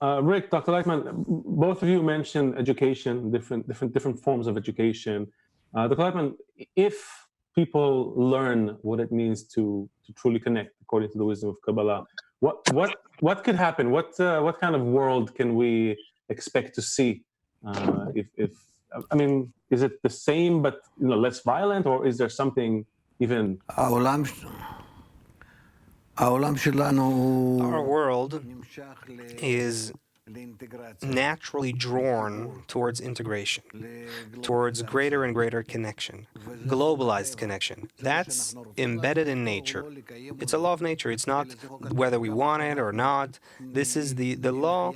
Rick, Dr. Laitman, both of you mentioned education, different forms of education. Dr. Laitman, if people learn what it means to truly connect according to the wisdom of Kabbalah, what could happen? What kind of world can we expect to see? If I mean, is it the same but less violent, or is there something even? העולם, העולם שלנו Our הוא world נמשך is לאינטגרציה, naturally drawn towards integration, towards greater and greater connection, globalized connection. That's embedded in nature. It's a law of nature. It's not whether we want it or not. This is the law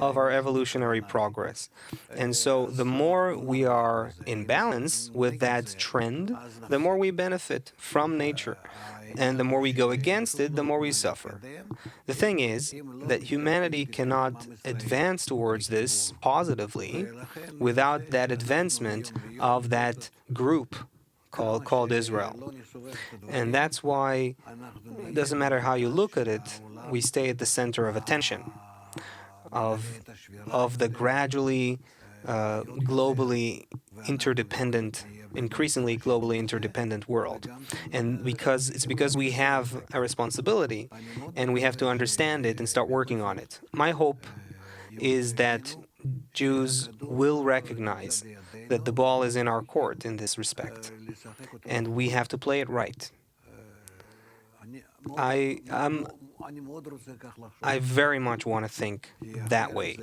of our evolutionary progress. And so the more we are in balance with that trend, the more we benefit from nature. And the more we go against it, the more we suffer. The thing is that humanity cannot advance towards this positively without that advancement of that group called Israel. And that's why it doesn't matter how you look at it, we stay at the center of attention of the gradually globally interdependent, increasingly globally interdependent world. And because we have a responsibility and we have to understand it and start working on it. My hope is that Jews will recognize that the ball is in our court in this respect, and we have to play it right. I very much want to think that way,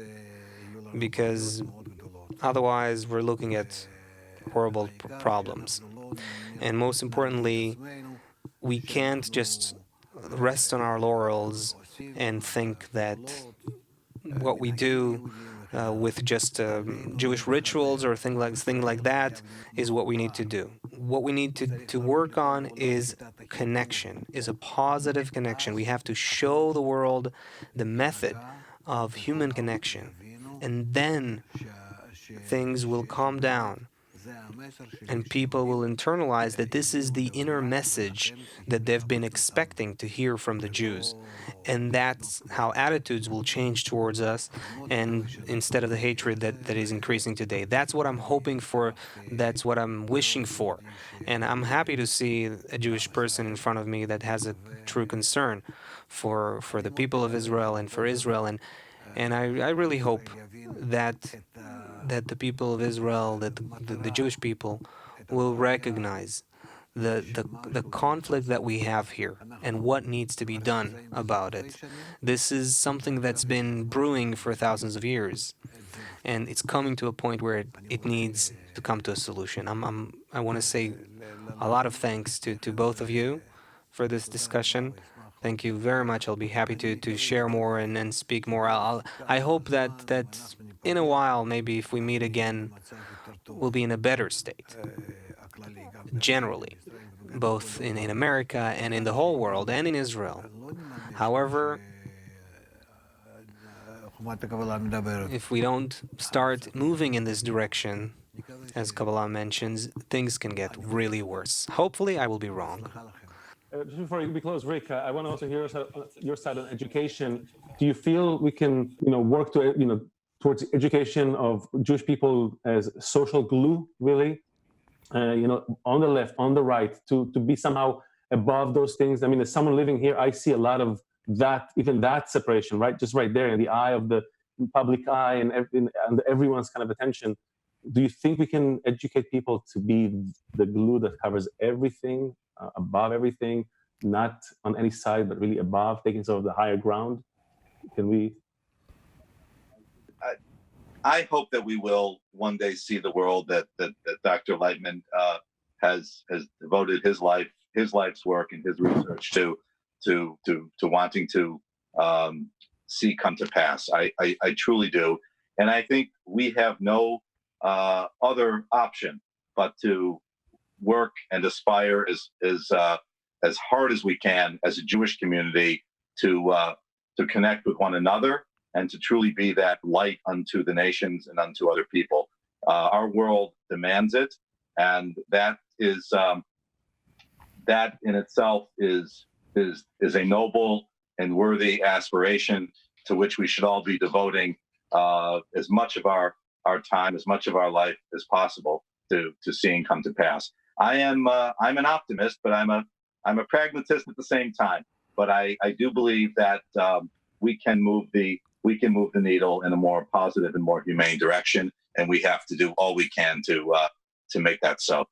because otherwise we're looking at horrible problems. And most importantly, we can't just rest on our laurels and think that what we do with just Jewish rituals or thing like that is what we need to do. What we need to work on is connection, is a positive connection. We have to show the world the method of human connection, and then things will calm down. And people will internalize that this is the inner message that they've been expecting to hear from the Jews. And that's how attitudes will change towards us, and instead of the hatred that is increasing today. That's what I'm hoping for. That's what I'm wishing for. And I'm happy to see a Jewish person in front of me that has a true concern for the people of Israel and for Israel. And I really hope that the people of Israel, that the Jewish people, will recognize the conflict that we have here and what needs to be done about it. This is something that's been brewing for thousands of years, and it's coming to a point where it needs to come to a solution. I want to say a lot of thanks to both of you for this discussion. Thank you very much. I'll be happy to share more and speak more. I hope that in a while, maybe if we meet again, we'll be in a better state, generally, both in America and in the whole world and in Israel. However, if we don't start moving in this direction, as Kabbalah mentions, things can get really worse. Hopefully, I will be wrong. Just before we close, Rick, I want to also hear your side on education. Do you feel we can, work to, towards education of Jewish people as social glue, really? On the left, on the right, to be somehow above those things. I mean, as someone living here, I see a lot of that, even that separation, right? Just right there in the eye of the public eye and everyone's kind of attention. Do you think we can educate people to be the glue that covers everything, above everything, not on any side, but really above, taking sort of the higher ground? Can we? I hope that we will one day see the world that Dr. Laitman has devoted his life's work and his research to wanting to see come to pass. I truly do, and I think we have no other option but to work and aspire as hard as we can as a Jewish community to connect with one another and to truly be that light unto the nations and unto other people. Our world demands it, and that is that in itself is a noble and worthy aspiration. to which we should all be devoting as much of our time, as much of our life as possible to seeing come to pass. I'm an optimist, but I'm a pragmatist at the same time. But I do believe that we can move the needle in a more positive and more humane direction, and we have to do all we can to make that so.